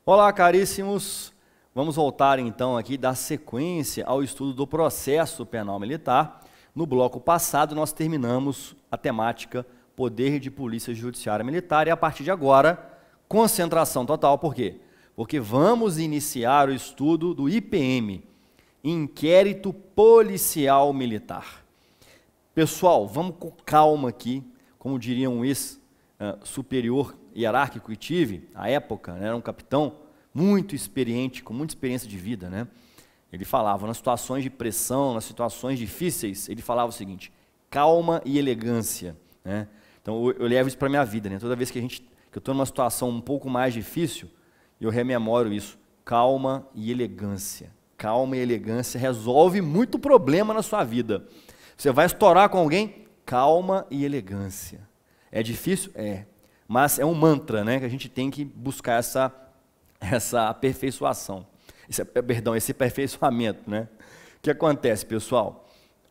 Olá, caríssimos! Vamos voltar então aqui dar sequência ao estudo do processo penal militar. No bloco passado nós terminamos a temática Poder de Polícia Judiciária Militar e a partir de agora, concentração total. Por quê? Porque vamos iniciar o estudo do IPM, Inquérito Policial Militar. Pessoal, vamos com calma aqui, como diria um ex-superior hierárquico que tive, à época, né, era um capitão muito experiente, com muita experiência de vida, né? Ele falava, nas situações de pressão, nas situações difíceis, ele falava o seguinte, calma e elegância, né? Então eu levo isso para a minha vida, né? Toda vez que eu estou numa situação um pouco mais difícil, eu rememoro isso, calma e elegância. Calma e elegância resolve muito problema na sua vida. Você vai estourar com alguém, calma e elegância. É difícil? É. Mas é um mantra, né, que a gente tem que buscar essa aperfeiçoação, esse aperfeiçoamento, né? O que acontece, pessoal?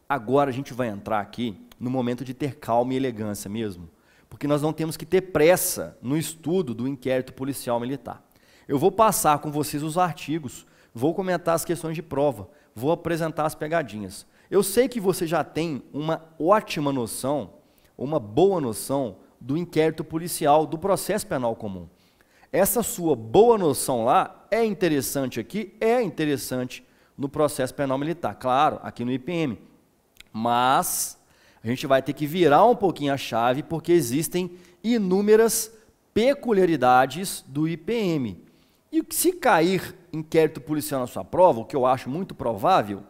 Agora a gente vai entrar aqui no momento de ter calma e elegância mesmo, porque nós não temos que ter pressa no estudo do inquérito policial militar. Eu vou passar com vocês os artigos, vou comentar as questões de prova, vou apresentar as pegadinhas. Eu sei que você já tem uma ótima noção, uma boa noção do inquérito policial, do processo penal comum. Essa sua boa noção lá é interessante aqui, é interessante no processo penal militar, claro, aqui no IPM. Mas a gente vai ter que virar um pouquinho a chave, porque existem inúmeras peculiaridades do IPM. E se cair inquérito policial na sua prova, o que eu acho muito provável,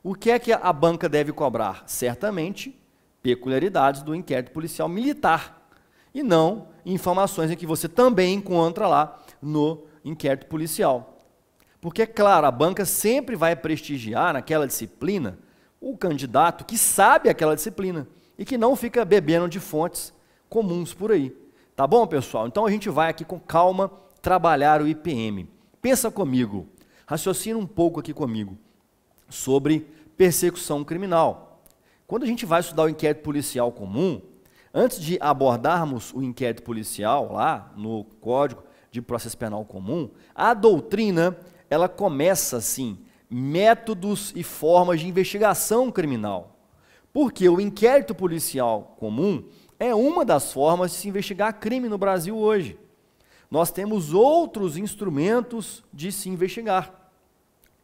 o que é que a banca deve cobrar? Certamente, peculiaridades do inquérito policial militar. E não informações em que você também encontra lá no inquérito policial. Porque, é claro, a banca sempre vai prestigiar naquela disciplina o candidato que sabe aquela disciplina e que não fica bebendo de fontes comuns por aí. Tá bom, pessoal? Então a gente vai aqui com calma trabalhar o IPM. Pensa comigo, raciocina um pouco aqui comigo sobre persecução criminal. Quando a gente vai estudar o inquérito policial comum, antes de abordarmos o inquérito policial lá no Código de Processo Penal Comum, a doutrina, ela começa assim, métodos e formas de investigação criminal. Porque o inquérito policial comum é uma das formas de se investigar crime no Brasil hoje. Nós temos outros instrumentos de se investigar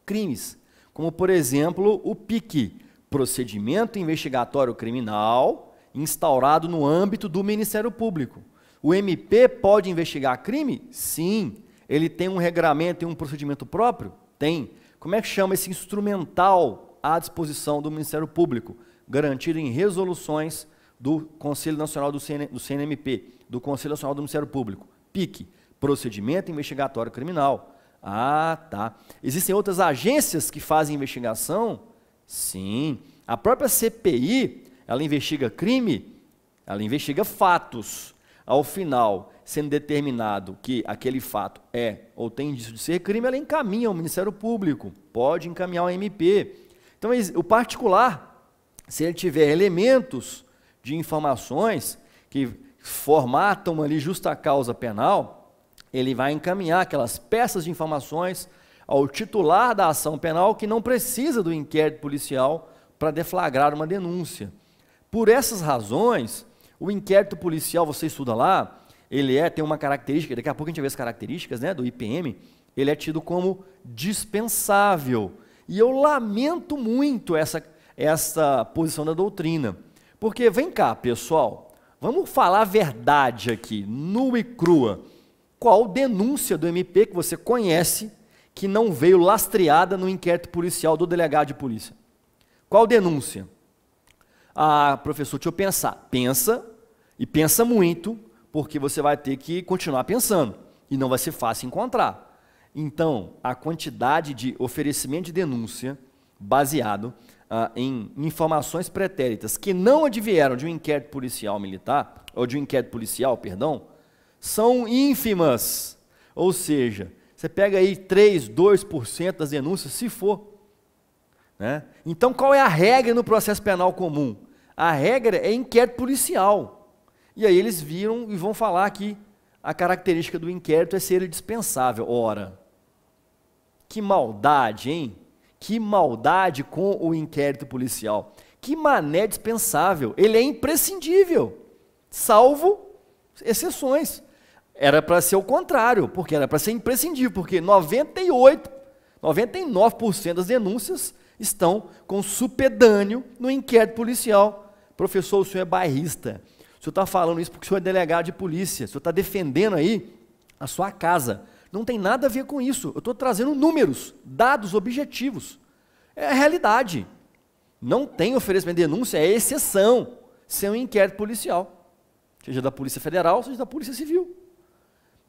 crimes, como por exemplo o PIC, Procedimento Investigatório Criminal, instaurado no âmbito do Ministério Público. O MP pode investigar crime? Sim. Ele tem um regramento e um procedimento próprio? Tem. Como é que chama esse instrumental à disposição do Ministério Público? Garantido em resoluções do Conselho Nacional do CNMP, do Conselho Nacional do Ministério Público. PIC, Procedimento Investigatório Criminal. Ah, tá. Existem outras agências que fazem investigação? Sim. A própria CPI, ela investiga crime? Ela investiga fatos. Ao final, sendo determinado que aquele fato é ou tem indício de ser crime, ela encaminha ao Ministério Público, pode encaminhar ao MP. Então, o particular, se ele tiver elementos de informações que formatam ali justa causa penal, ele vai encaminhar aquelas peças de informações ao titular da ação penal que não precisa do inquérito policial para deflagrar uma denúncia. Por essas razões, o inquérito policial, você estuda lá, ele tem uma característica, daqui a pouco a gente vê as características, né, do IPM, ele é tido como dispensável. E eu lamento muito essa posição da doutrina. Porque, vem cá, pessoal, vamos falar a verdade aqui, nua e crua. Qual denúncia do MP que você conhece que não veio lastreada no inquérito policial do delegado de polícia? Qual denúncia? Ah, professor, deixa eu pensar. Pensa, e pensa muito, porque você vai ter que continuar pensando, e não vai ser fácil encontrar. Então, a quantidade de oferecimento de denúncia baseado em informações pretéritas que não advieram de um inquérito policial militar, ou de um inquérito policial, perdão, são ínfimas. Ou seja, você pega aí 3, 2% das denúncias, se for. Né? Então, qual é a regra no processo penal comum? A regra é inquérito policial. E aí eles viram e vão falar que a característica do inquérito é ser indispensável. Ora, que maldade, hein? Que maldade com o inquérito policial. Que mané dispensável. Ele é imprescindível, salvo exceções. Era para ser o contrário, porque era para ser imprescindível, porque 99% das denúncias estão com supedâneo no inquérito policial. Professor, o senhor é bairrista. O senhor está falando isso porque o senhor é delegado de polícia. O senhor está defendendo aí a sua casa. Não tem nada a ver com isso. Eu estou trazendo números, dados objetivos. É a realidade. Não tem oferecimento de denúncia, é exceção. Sem um inquérito policial. Seja da Polícia Federal, seja da Polícia Civil.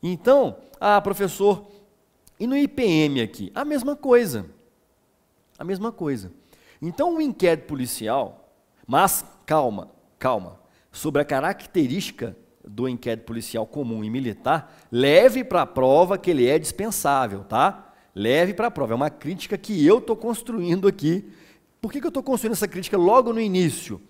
Então, professor, e no IPM aqui? A mesma coisa. A mesma coisa. Então, o inquérito policial, mas calma, sobre a característica do inquérito policial comum e militar, leve para a prova que ele é dispensável, tá? Leve para a prova. É uma crítica que eu estou construindo aqui. Por que eu estou construindo essa crítica logo no início?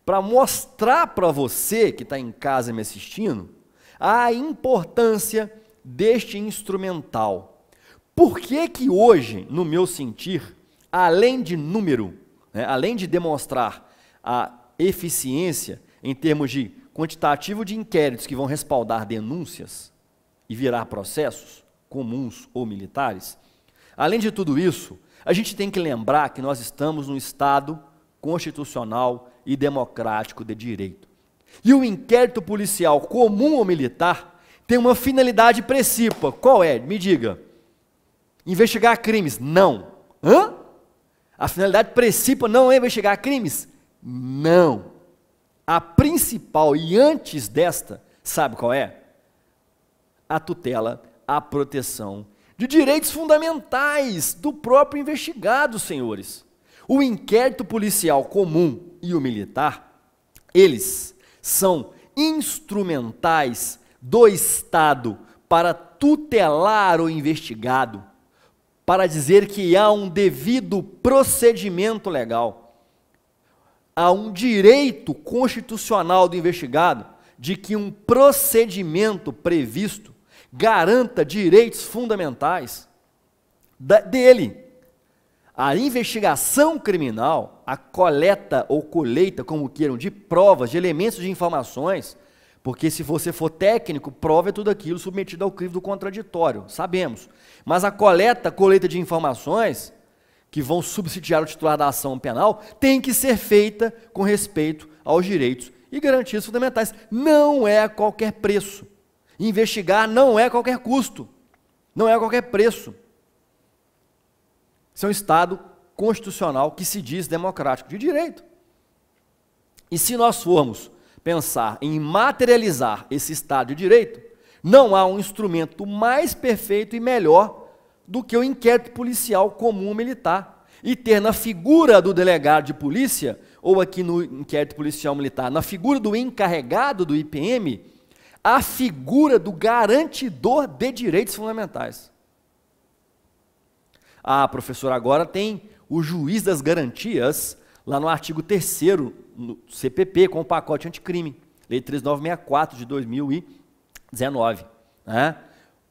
Para mostrar para você que está em casa me assistindo a importância deste instrumental. Por que que hoje, no meu sentir, além de número, né, além de demonstrar a eficiência em termos de quantitativo de inquéritos que vão respaldar denúncias e virar processos, comuns ou militares, além de tudo isso, a gente tem que lembrar que nós estamos num Estado constitucional e democrático de direito. E o inquérito policial comum ou militar tem uma finalidade precípua. Qual é? Me diga. Investigar crimes? Não. Hã? A finalidade precípua não é investigar crimes? Não. A principal e antes desta, sabe qual é? A tutela, a proteção de direitos fundamentais do próprio investigado, senhores. O inquérito policial comum e o militar, eles são instrumentais do Estado para tutelar o investigado, para dizer que há um devido procedimento legal, há um direito constitucional do investigado de que um procedimento previsto garanta direitos fundamentais dele. A investigação criminal, a coleta ou colheita, como queiram, de provas, de elementos de informações, porque se você for técnico, prova é tudo aquilo submetido ao crivo do contraditório, sabemos. Mas a coleta de informações, que vão subsidiar o titular da ação penal, tem que ser feita com respeito aos direitos e garantias fundamentais. Não é a qualquer preço. Investigar não é a qualquer custo, não é a qualquer preço. Isso é um Estado constitucional que se diz democrático de direito. E se nós formos pensar em materializar esse Estado de direito, não há um instrumento mais perfeito e melhor do que o inquérito policial comum militar. E ter na figura do delegado de polícia, ou aqui no inquérito policial militar, na figura do encarregado do IPM, a figura do garantidor de direitos fundamentais. Professor, agora tem o juiz das garantias, lá no artigo 3º, no CPP, com o pacote anticrime, Lei 3964 de 2019. Né?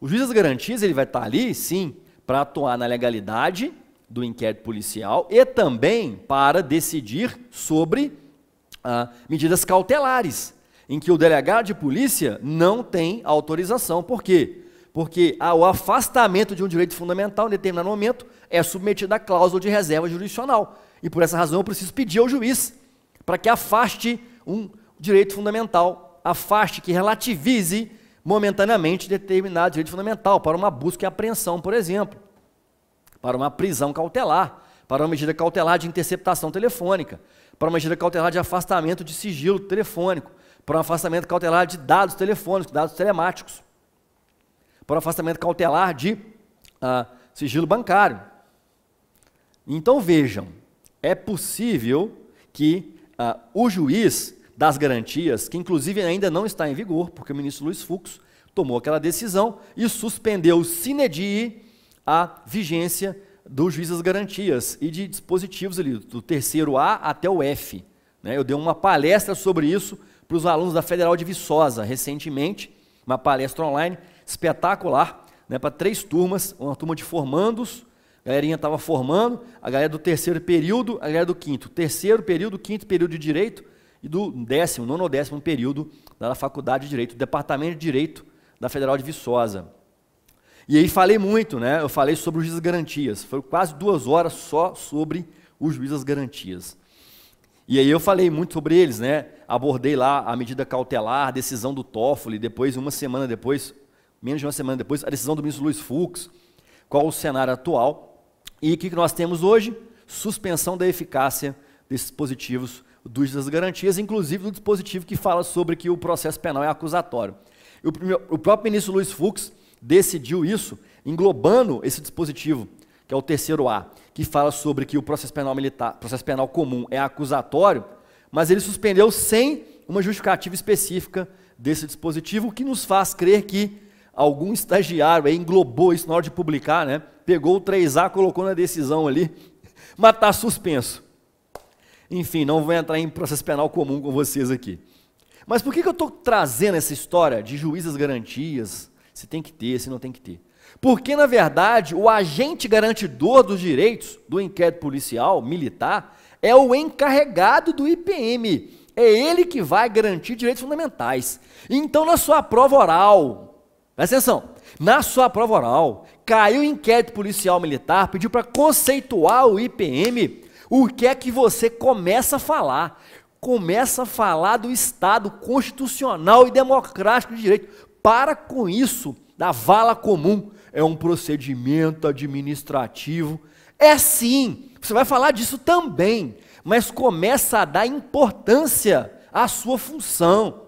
O juiz das garantias ele vai estar ali, sim, para atuar na legalidade do inquérito policial e também para decidir sobre medidas cautelares, em que o delegado de polícia não tem autorização. Por quê? Porque o afastamento de um direito fundamental em determinado momento é submetido à cláusula de reserva jurisdicional. E por essa razão eu preciso pedir ao juiz para que afaste um direito fundamental, afaste, que relativize momentaneamente determinado direito fundamental, para uma busca e apreensão, por exemplo, para uma prisão cautelar, para uma medida cautelar de interceptação telefônica, para uma medida cautelar de afastamento de sigilo telefônico, para um afastamento cautelar de dados telefônicos, dados telemáticos, para o afastamento cautelar de sigilo bancário. Então vejam, é possível que o juiz das garantias, que inclusive ainda não está em vigor, porque o ministro Luiz Fux tomou aquela decisão e suspendeu sine die a vigência do juiz das garantias e de dispositivos ali, do 3º A até o F. Né? Eu dei uma palestra sobre isso para os alunos da Federal de Viçosa recentemente, Uma palestra online espetacular, né, para 3 turmas, uma turma de formandos, a galerinha estava formando, a galera do 3º período, a galera do 5º. 3º período, 5º período de Direito e do 10º, 9º ou 10º período da Faculdade de Direito, do Departamento de Direito da Federal de Viçosa. E aí falei muito, né? Eu falei sobre o juiz das garantias. Foi quase 2 horas só sobre o juiz das garantias. E aí eu falei muito sobre eles, né? Abordei lá a medida cautelar, a decisão do Toffoli, depois, uma semana depois, menos de uma semana depois, a decisão do ministro Luiz Fux, qual o cenário atual. E o que nós temos hoje? Suspensão da eficácia desses dispositivos do juiz das garantias, inclusive do dispositivo que fala sobre que o processo penal é acusatório. O próprio ministro Luiz Fux decidiu isso, englobando esse dispositivo, que é o 3º-A, que fala sobre que o processo penal militar, processo penal comum é acusatório, mas ele suspendeu sem uma justificativa específica desse dispositivo, o que nos faz crer que algum estagiário aí englobou isso na hora de publicar, né? Pegou o 3A, colocou na decisão ali, mas está suspenso. Enfim, não vou entrar em processo penal comum com vocês aqui. Mas por que eu estou trazendo essa história de juiz das garantias, se tem que ter, se não tem que ter? Porque, na verdade, o agente garantidor dos direitos do inquérito policial militar é o encarregado do IPM. É ele que vai garantir direitos fundamentais. Então, na sua prova oral, presta atenção, na sua prova oral, caiu o inquérito policial militar, pediu para conceituar o IPM, o que é que você começa a falar? Começa a falar do Estado constitucional e democrático de direito. Para com isso, da vala comum, é um procedimento administrativo. É sim, você vai falar disso também, mas começa a dar importância à sua função,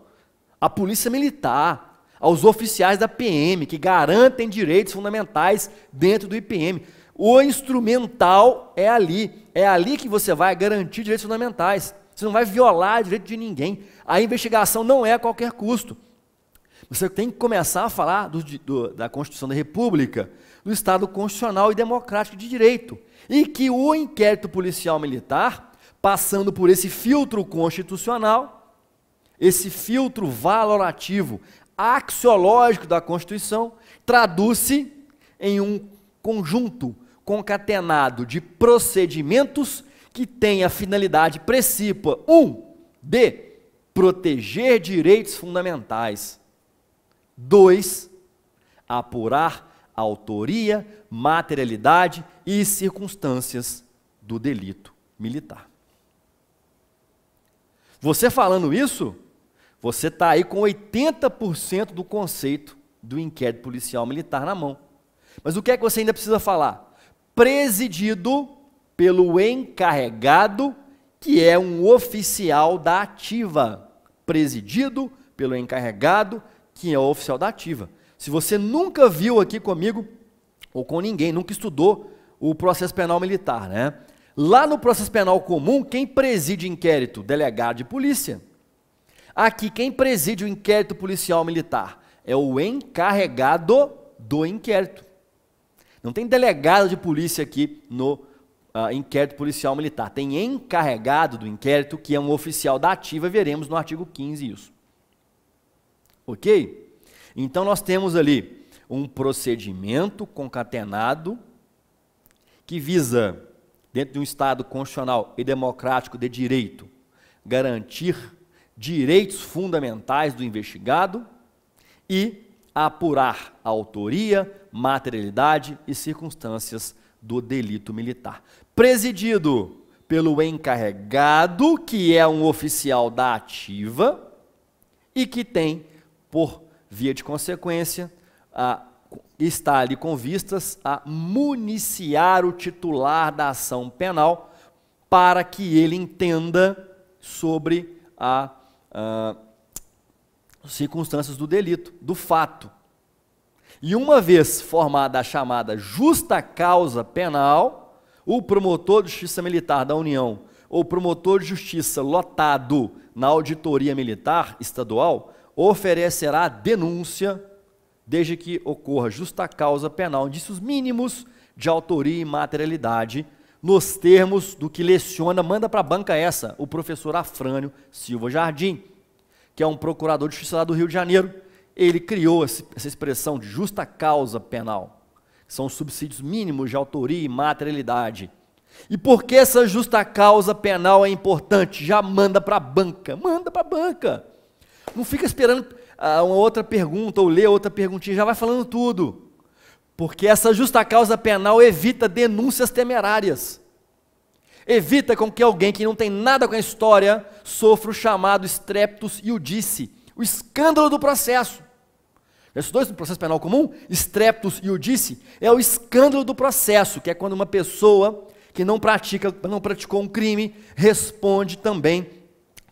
à polícia militar, aos oficiais da PM, que garantem direitos fundamentais dentro do IPM. O instrumental é ali que você vai garantir direitos fundamentais. Você não vai violar o direito de ninguém. A investigação não é a qualquer custo. Você tem que começar a falar da Constituição da República, do Estado constitucional e democrático de direito. E que o inquérito policial militar, passando por esse filtro constitucional, esse filtro valorativo, axiológico da Constituição, traduz-se em um conjunto concatenado de procedimentos que tem a finalidade principal, de proteger direitos fundamentais. 2, apurar a autoria, materialidade e circunstâncias do delito militar. Você falando isso, você está aí com 80% do conceito do inquérito policial militar na mão. Mas o que é que você ainda precisa falar? Presidido pelo encarregado, que é um oficial da ativa. Presidido pelo encarregado, que é o oficial da ativa. Se você nunca viu aqui comigo, ou com ninguém, nunca estudou o processo penal militar, né? Lá no processo penal comum, quem preside inquérito? Delegado de polícia. Aqui, quem preside o inquérito policial militar? É o encarregado do inquérito. Não tem delegado de polícia aqui no inquérito policial militar. Tem encarregado do inquérito, que é um oficial da ativa, veremos no artigo 15 isso. Ok? Então, nós temos ali um procedimento concatenado que visa, dentro de um Estado constitucional e democrático de direito, garantir direitos fundamentais do investigado e apurar a autoria, materialidade e circunstâncias do delito militar. Presidido pelo encarregado, que é um oficial da ativa e que tem, por via de consequência, está ali com vistas a municiar o titular da ação penal para que ele entenda sobre as circunstâncias do delito, do fato. E uma vez formada a chamada justa causa penal, o promotor de justiça militar da União ou promotor de justiça lotado na auditoria militar estadual oferecerá denúncia desde que ocorra justa causa penal, indícios mínimos de autoria e materialidade, nos termos do que leciona, manda para a banca essa, o professor Afrânio Silva Jardim, que é um procurador de justiça lá do Rio de Janeiro, ele criou essa expressão de justa causa penal, que são os subsídios mínimos de autoria e materialidade. E por que essa justa causa penal é importante? Já manda para a banca, manda para a banca. Não fica esperando uma outra pergunta ou ler outra perguntinha, já vai falando tudo. Porque essa justa causa penal evita denúncias temerárias. Evita com que alguém que não tem nada com a história sofra o chamado streptus iudice, o escândalo do processo. Esses dois no processo penal comum, streptus iudice, é o escândalo do processo, que é quando uma pessoa que não praticou um crime responde também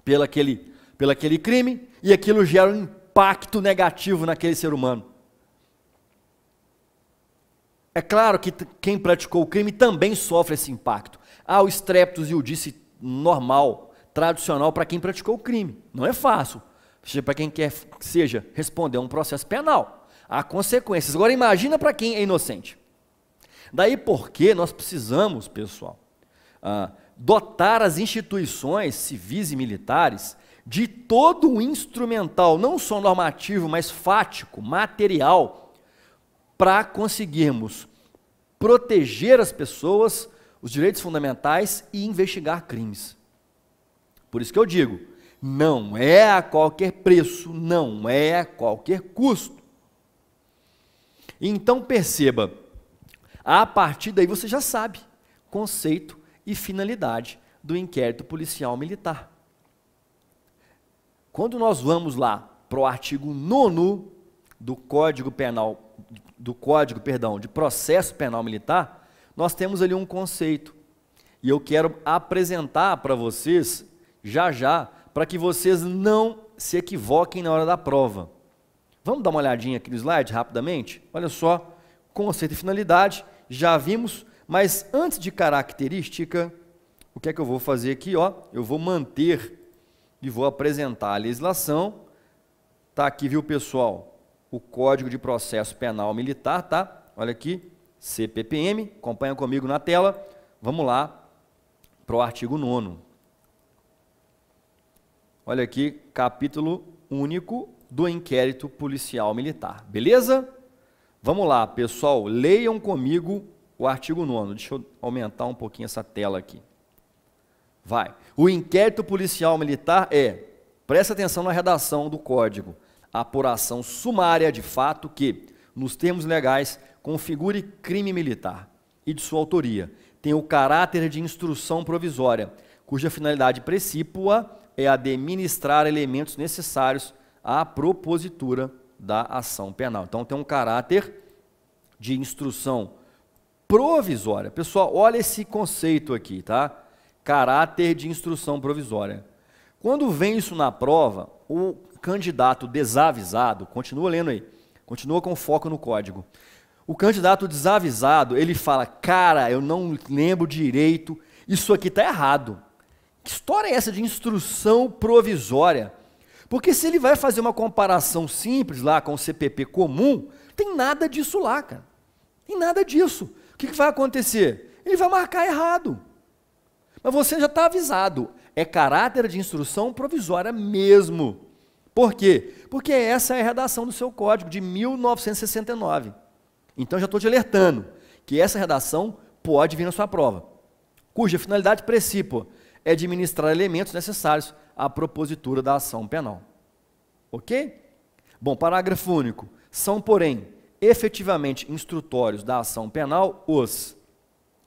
pelo aquele crime, e aquilo gera um impacto negativo naquele ser humano. É claro que quem praticou o crime também sofre esse impacto. O streptus iudice normal, tradicional para quem praticou o crime. Não é fácil. Para quem quer que seja responder a um processo penal. Há consequências. Agora imagina para quem é inocente. Daí porque nós precisamos, pessoal, dotar as instituições civis e militares de todo o instrumental, não só normativo, mas fático, material, para conseguirmos proteger as pessoas, os direitos fundamentais e investigar crimes. Por isso que eu digo, não é a qualquer preço, não é a qualquer custo. Então perceba, a partir daí você já sabe conceito e finalidade do inquérito policial militar. Quando nós vamos lá para o artigo 9º do Código de Processo Penal Militar, nós temos ali um conceito. E eu quero apresentar para vocês, já, para que vocês não se equivoquem na hora da prova. Vamos dar uma olhadinha aqui no slide, rapidamente? Olha só, conceito e finalidade, já vimos, mas antes de característica, o que é que eu vou fazer aqui? Eu vou manter e vou apresentar a legislação. Está aqui, viu, pessoal? O Código de Processo Penal Militar, tá? Olha aqui, CPPM, acompanha comigo na tela. Vamos lá para o artigo 9º. Olha aqui, capítulo único do inquérito policial militar. Beleza? Vamos lá, pessoal, leiam comigo o artigo 9º. Deixa eu aumentar um pouquinho essa tela aqui. Vai. O inquérito policial militar presta atenção na redação do código, apuração sumária de fato que, nos termos legais, configure crime militar e de sua autoria, tem o caráter de instrução provisória, cuja finalidade precípua é a de ministrar elementos necessários à propositura da ação penal. Então tem um caráter de instrução provisória. Pessoal, olha esse conceito aqui, tá? Caráter de instrução provisória. Quando vem isso na prova, o candidato desavisado, continua lendo aí, continua com foco no código. O candidato desavisado, ele fala, cara, eu não lembro direito, isso aqui está errado. Que história é essa de instrução provisória? Porque se ele vai fazer uma comparação simples lá com o CPP comum, tem nada disso lá, cara. Tem nada disso. O que vai acontecer? Ele vai marcar errado. Mas você já está avisado. É caráter de instrução provisória mesmo. Por quê? Porque essa é a redação do seu código de 1969. Então já estou te alertando que essa redação pode vir na sua prova, cuja finalidade precípua é administrar elementos necessários à propositura da ação penal. Ok? Bom, parágrafo único. São, porém, efetivamente instrutórios da ação penal os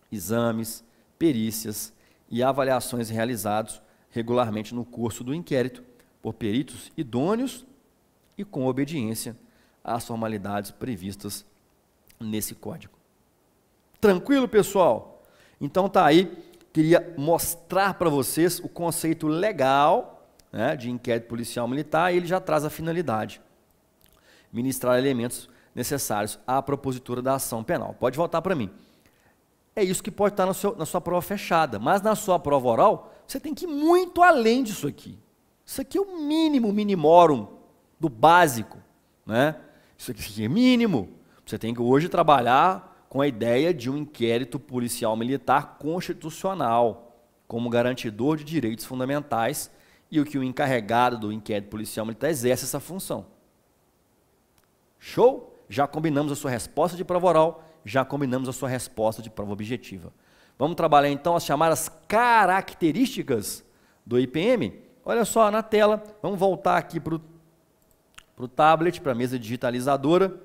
exames, perícias e avaliações realizados regularmente no curso do inquérito por peritos idôneos e com obediência às formalidades previstas nesse código. Tranquilo, pessoal? Então tá aí, queria mostrar para vocês o conceito legal, né, de inquérito policial militar, e ele já traz a finalidade: ministrar elementos necessários à propositura da ação penal. Pode voltar para mim. É isso que pode estar na sua prova fechada, mas na sua prova oral, você tem que ir muito além disso aqui. Isso aqui é o mínimo, minimorum do básico, né? Isso aqui é mínimo. Você tem que hoje trabalhar com a ideia de um inquérito policial militar constitucional, como garantidor de direitos fundamentais, e o que o encarregado do inquérito policial militar exerce essa função. Show? Já combinamos a sua resposta de prova oral, já combinamos a sua resposta de prova objetiva. Vamos trabalhar então as chamadas características do IPM? Olha só na tela, vamos voltar aqui para o tablet, para a mesa digitalizadora.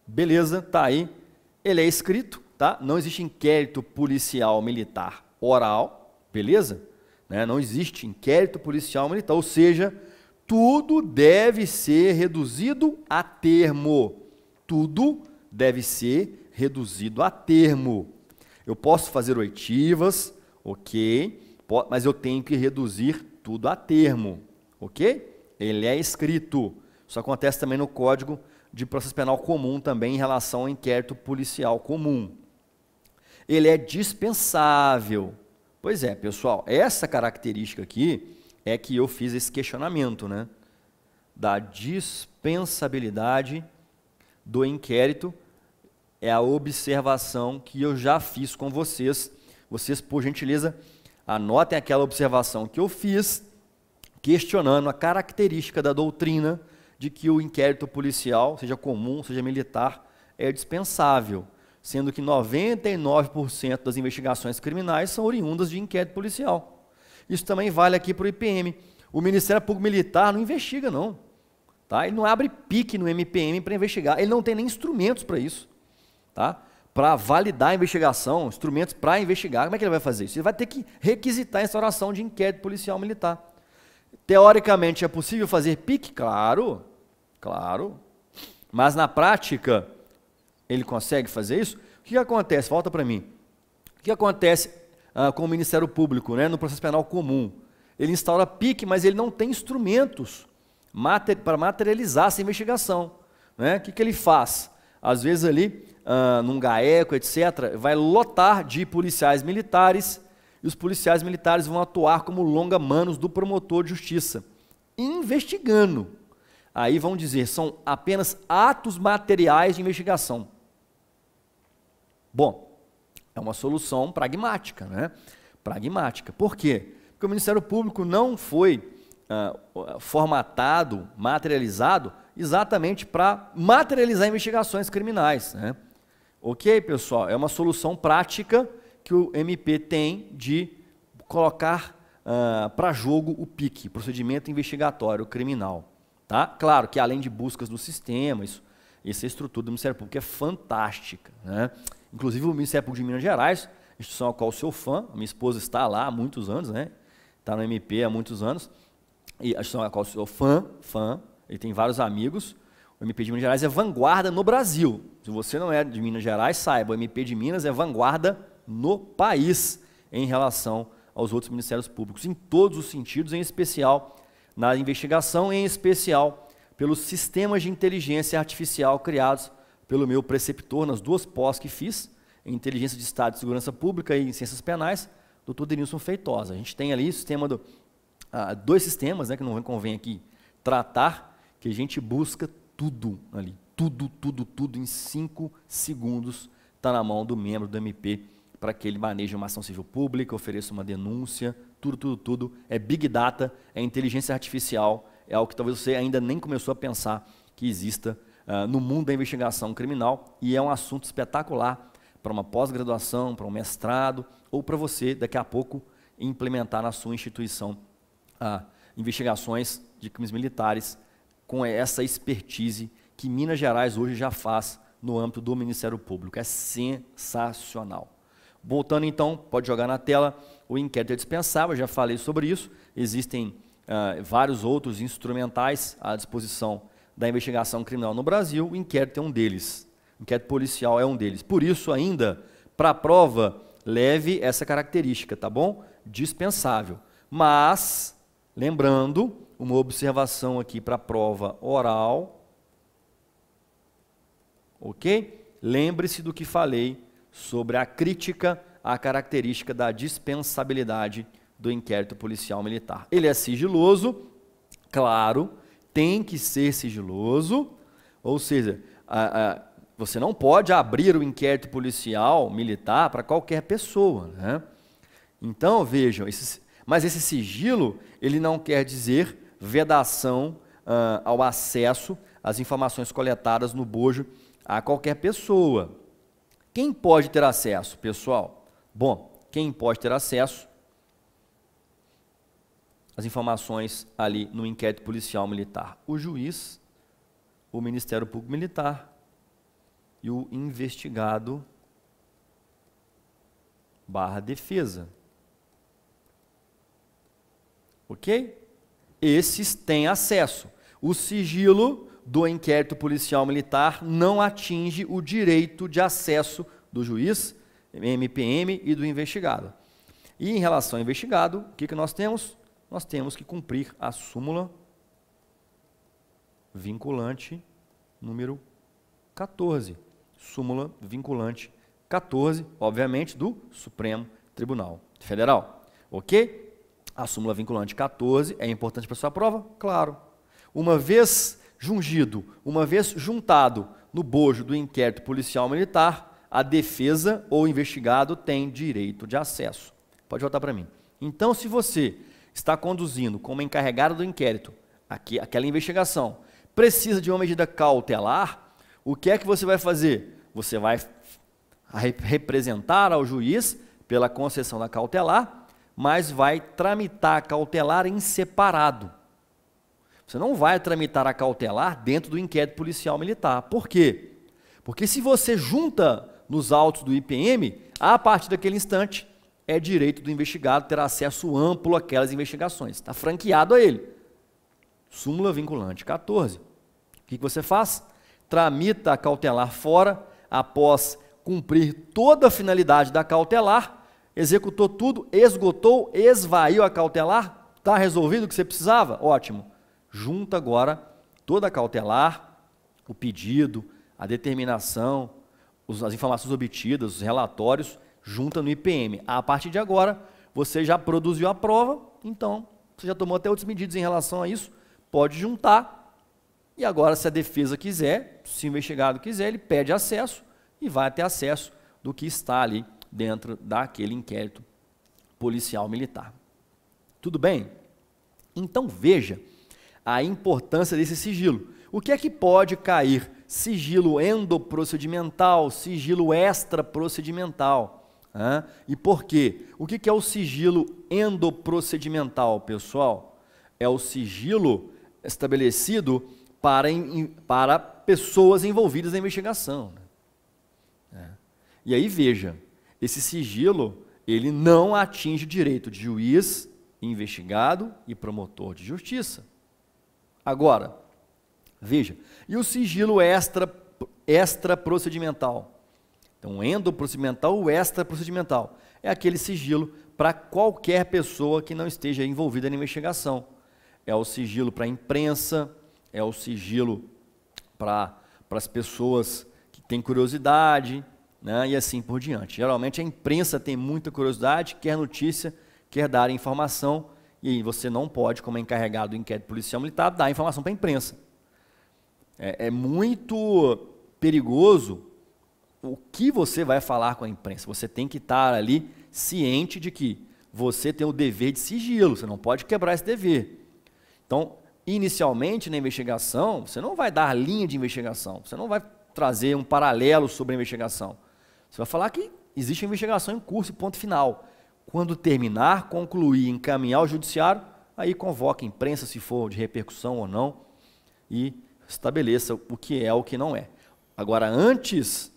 Beleza, tá aí. Ele é escrito, tá? Não existe inquérito policial militar oral, beleza? Né? Não existe inquérito policial militar, ou seja, tudo deve ser reduzido a termo. Tudo deve ser reduzido a termo. Eu posso fazer oitivas, ok, mas eu tenho que reduzir tudo a termo, ok? Ele é escrito. Isso acontece também no Código de Processo Penal Comum, também em relação ao inquérito policial comum. Ele é dispensável. Pois é, pessoal, essa característica aqui é que eu fiz esse questionamento, né? Da dispensabilidade do inquérito, é a observação que eu já fiz com vocês. Vocês, por gentileza, anotem aquela observação que eu fiz, questionando a característica da doutrina de que o inquérito policial, seja comum, seja militar, é dispensável, sendo que 99% das investigações criminais são oriundas de inquérito policial. Isso também vale aqui para o IPM. O Ministério Público Militar não investiga, não. Tá? Ele não abre pique no MPM para investigar, ele não tem nem instrumentos para isso. Tá? Para validar a investigação, instrumentos para investigar, como é que ele vai fazer isso? Ele vai ter que requisitar a instauração de inquérito policial militar. Teoricamente é possível fazer pique? Claro, claro. Mas na prática, ele consegue fazer isso? O que acontece? Volta para mim. O que acontece com o Ministério Público, né, no processo penal comum? Ele instaura pique, mas ele não tem instrumentos para materializar essa investigação. Né? O que ele faz? Às vezes ali, num GAECO, etc., vai lotar de policiais militares, e os policiais militares vão atuar como longa-manos do promotor de justiça, investigando. Aí vão dizer, são apenas atos materiais de investigação. Bom, é uma solução pragmática, né? Pragmática. Por quê? Porque o Ministério Público não foi formatado, materializado, exatamente para materializar investigações criminais, né? Ok, pessoal? É uma solução prática que o MP tem de colocar para jogo o PIC, procedimento investigatório criminal. Tá? Claro que além de buscas do sistema, essa estrutura do Ministério Público é fantástica. Né? Inclusive o Ministério Público de Minas Gerais, instituição a qual eu sou fã, a minha esposa está lá há muitos anos, né? Está no MP há muitos anos, e a instituição a qual eu sou fã, ele tem vários amigos. O MP de Minas Gerais é vanguarda no Brasil. Se você não é de Minas Gerais, saiba, o MP de Minas é vanguarda no país em relação aos outros ministérios públicos, em todos os sentidos, em especial na investigação, em especial pelos sistemas de inteligência artificial criados pelo meu preceptor nas duas pós que fiz, em Inteligência de Estado e Segurança Pública e em Ciências Penais, Dr. Denilson Feitosa. A gente tem ali o sistema dois sistemas, né, que não convém aqui tratar, que a gente busca tudo ali, tudo em 5 segundos está na mão do membro do MP para que ele maneje uma ação civil pública, ofereça uma denúncia, tudo. É Big Data, é inteligência artificial, é algo que talvez você ainda nem começou a pensar que exista no mundo da investigação criminal, e é um assunto espetacular para uma pós-graduação, para um mestrado, ou para você, daqui a pouco, implementar na sua instituição investigações de crimes militares com essa expertise que Minas Gerais hoje já faz no âmbito do Ministério Público. É sensacional. Voltando então, pode jogar na tela, o inquérito é dispensável, já falei sobre isso, existem vários outros instrumentais à disposição da investigação criminal no Brasil, o inquérito é um deles, o inquérito policial é um deles. Por isso ainda, para a prova, leve essa característica, tá bom? Dispensável. Mas, lembrando, uma observação aqui para a prova oral, ok? Lembre-se do que falei sobre a crítica à característica da dispensabilidade do inquérito policial militar. Ele é sigiloso, claro, tem que ser sigiloso, ou seja, você não pode abrir o inquérito policial militar para qualquer pessoa, né? Então, vejam, mas esse sigilo, ele não quer dizer vedação ao acesso às informações coletadas no bojo a qualquer pessoa. Quem pode ter acesso, pessoal? Bom, quem pode ter acesso às informações ali no inquérito policial militar? O juiz, o Ministério Público Militar e o investigado / defesa. Ok? Esses têm acesso. O sigilo do inquérito policial militar não atinge o direito de acesso do juiz, MPM e do investigado. E em relação ao investigado, o que nós temos? Nós temos que cumprir a súmula vinculante número 14. Súmula vinculante 14, obviamente, do Supremo Tribunal Federal. Ok? A súmula vinculante 14 é importante para a sua prova? Claro. Uma vez jungido, uma vez juntado no bojo do inquérito policial militar, a defesa ou investigado tem direito de acesso. Pode voltar para mim. Então, se você está conduzindo como encarregado do inquérito aquela investigação, precisa de uma medida cautelar, o que é que você vai fazer? Você vai representar ao juiz pela concessão da cautelar, mas vai tramitar a cautelar em separado. Você não vai tramitar a cautelar dentro do inquérito policial militar. Por quê? Porque se você junta nos autos do IPM, a partir daquele instante, é direito do investigado ter acesso amplo àquelas investigações. Está franqueado a ele. Súmula vinculante 14. O que você faz? Tramita a cautelar fora, após cumprir toda a finalidade da cautelar, executou tudo, esgotou, esvaiu a cautelar, está resolvido o que você precisava? Ótimo. Junta agora toda a cautelar, o pedido, a determinação, as informações obtidas, os relatórios, junta no IPM. A partir de agora, você já produziu a prova, então você já tomou até outras medidas em relação a isso, pode juntar, e agora se a defesa quiser, se o investigado quiser, ele pede acesso e vai ter acesso do que está ali dentro daquele inquérito policial militar. Tudo bem? Então veja a importância desse sigilo. O que é que pode cair? Sigilo endoprocedimental, sigilo extraprocedimental. E por quê? O que é o sigilo endoprocedimental, pessoal? É o sigilo estabelecido para pessoas envolvidas na investigação. E aí veja, esse sigilo ele não atinge o direito de juiz, investigado e promotor de justiça. Agora, veja, e o sigilo extraprocedimental? Então, o endoprocedimental, o extraprocedimental, é aquele sigilo para qualquer pessoa que não esteja envolvida na investigação. É o sigilo para a imprensa, é o sigilo para as pessoas que têm curiosidade, né, e assim por diante. Geralmente a imprensa tem muita curiosidade, quer notícia, quer dar informação, e aí você não pode, como encarregado do inquérito policial militar, dar informação para a imprensa. É muito perigoso o que você vai falar com a imprensa. Você tem que estar ali ciente de que você tem o dever de sigilo, você não pode quebrar esse dever. Então, inicialmente na investigação, você não vai dar linha de investigação, você não vai trazer um paralelo sobre a investigação. Você vai falar que existe investigação em curso e ponto final. Quando terminar, concluir, encaminhar ao judiciário, aí convoca a imprensa, se for de repercussão ou não, e estabeleça o que é ou o que não é. Agora, antes,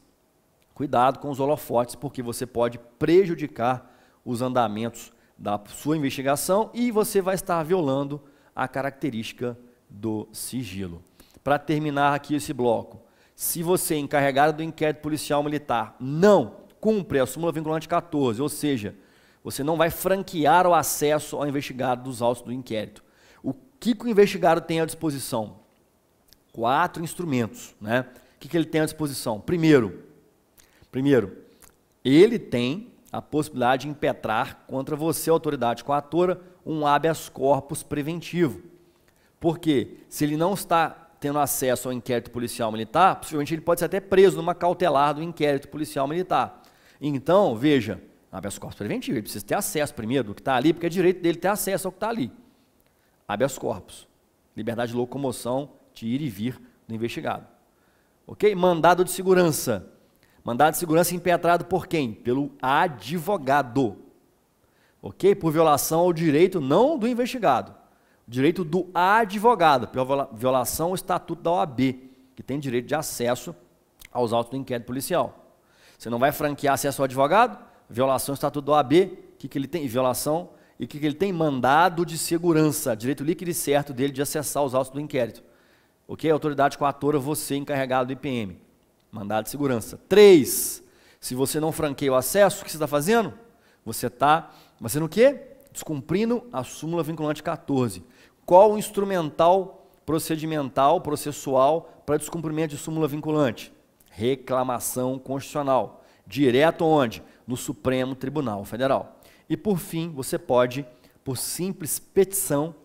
cuidado com os holofotes, porque você pode prejudicar os andamentos da sua investigação e você vai estar violando a característica do sigilo. Para terminar aqui esse bloco, se você, encarregado do inquérito policial militar, não cumpre a súmula vinculante 14, ou seja, você não vai franquear o acesso ao investigado dos autos do inquérito. O que o investigado tem à disposição? 4 instrumentos. Né? O que ele tem à disposição? Primeiro, ele tem a possibilidade de impetrar contra você, autoridade coatora, um habeas corpus preventivo. Porque se ele não está tendo acesso ao inquérito policial militar, possivelmente ele pode ser até preso numa cautelar do inquérito policial militar. Então, veja, habeas corpus preventivo, ele precisa ter acesso primeiro do que está ali, porque é direito dele ter acesso ao que está ali. Habeas corpus. liberdade de locomoção, de ir e vir do investigado. Ok? Mandado de segurança. Mandado de segurança impetrado por quem? Pelo advogado. Ok? Por violação ao direito não do investigado, direito do advogado, pela violação ao estatuto da OAB, que tem direito de acesso aos autos do inquérito policial. Você não vai franquear acesso ao advogado? Violação ao estatuto da OAB, o que ele tem? Violação, e o que ele tem? Mandado de segurança, direito líquido e certo dele de acessar os autos do inquérito. Ok? Autoridade coatora, você encarregado do IPM. Mandado de segurança. 3. Se você não franqueia o acesso, o que você está fazendo? Você está fazendo o quê? Descumprindo a súmula vinculante 14. Qual o instrumental procedimental, processual para descumprimento de súmula vinculante? Reclamação constitucional. Direto onde? No Supremo Tribunal Federal. E por fim, você pode, por simples petição,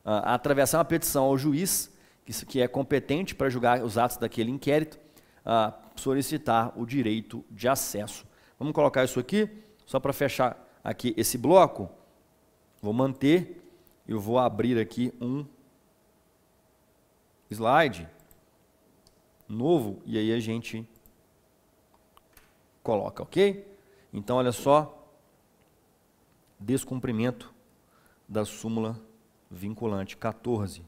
atravessar uma petição ao juiz, que é competente para julgar os atos daquele inquérito, solicitar o direito de acesso. Vamos colocar isso aqui, só para fechar aqui esse bloco. Vou manter, eu vou abrir aqui um slide novo e aí a gente coloca, ok? Então, olha só, descumprimento da súmula vinculante 14.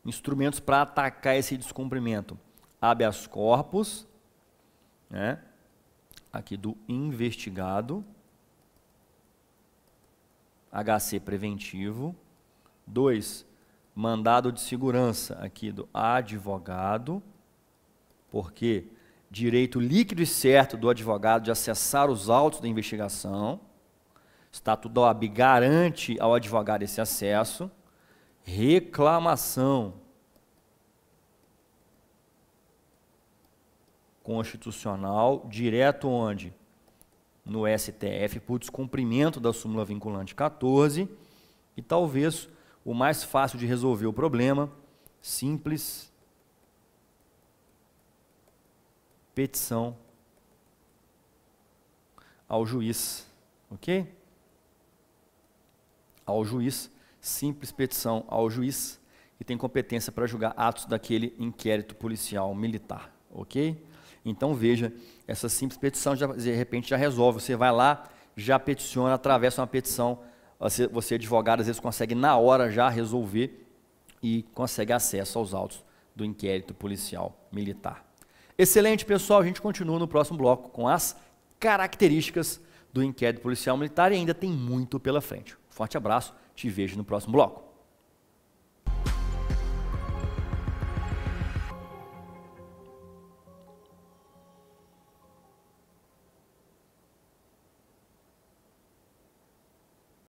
Instrumentos para atacar esse descumprimento. Habeas corpus, né? Aqui do investigado. HC preventivo. 2, mandado de segurança aqui do advogado. Porque direito líquido e certo do advogado de acessar os autos da investigação. Estatuto da OAB garante ao advogado esse acesso. Reclamação constitucional, direto onde? No STF, por descumprimento da súmula vinculante 14, e talvez o mais fácil de resolver o problema, simples petição ao juiz, ok? Ao juiz, simples petição ao juiz, que tem competência para julgar atos daquele inquérito policial militar, ok? Então veja, essa simples petição já, de repente já resolve, você vai lá, já peticiona, atravessa uma petição, você advogado às vezes consegue na hora já resolver e consegue acesso aos autos do inquérito policial militar. Excelente, pessoal, a gente continua no próximo bloco com as características do inquérito policial militar e ainda tem muito pela frente. Forte abraço, te vejo no próximo bloco.